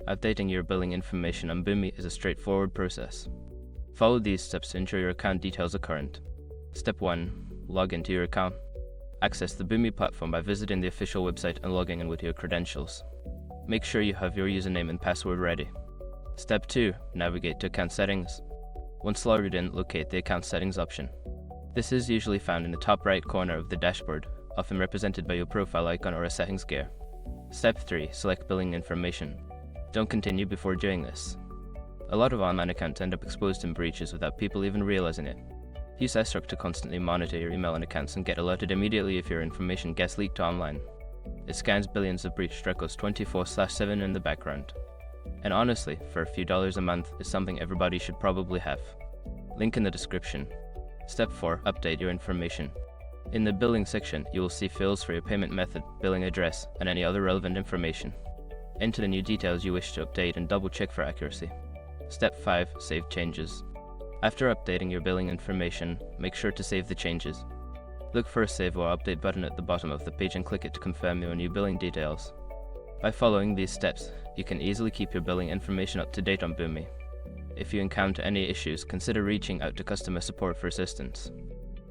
Updating your billing information on Boomi is a straightforward process. Follow these steps to ensure your account details are current. Step 1. Log into your account. Access the Boomi platform by visiting the official website and logging in with your credentials. Make sure you have your username and password ready. Step 2. Navigate to account settings. Once logged in, locate the account settings option. This is usually found in the top right corner of the dashboard, often represented by your profile icon or a settings gear. Step 3. Select billing information. Don't continue before doing this. A lot of online accounts end up exposed in breaches without people even realizing it. Use SROC to constantly monitor your email and accounts and get alerted immediately if your information gets leaked online. It scans billions of breached records 24/7 in the background. And honestly, for a few dollars a month is something everybody should probably have. Link in the description. Step 4. Update your information. In the billing section, you will see fields for your payment method, billing address, and any other relevant information. Enter the new details you wish to update and double check for accuracy. Step 5. Save changes. After updating your billing information, make sure to save the changes. Look for a save or update button at the bottom of the page and click it to confirm your new billing details. By following these steps, you can easily keep your billing information up to date on Boomi. If you encounter any issues, consider reaching out to customer support for assistance.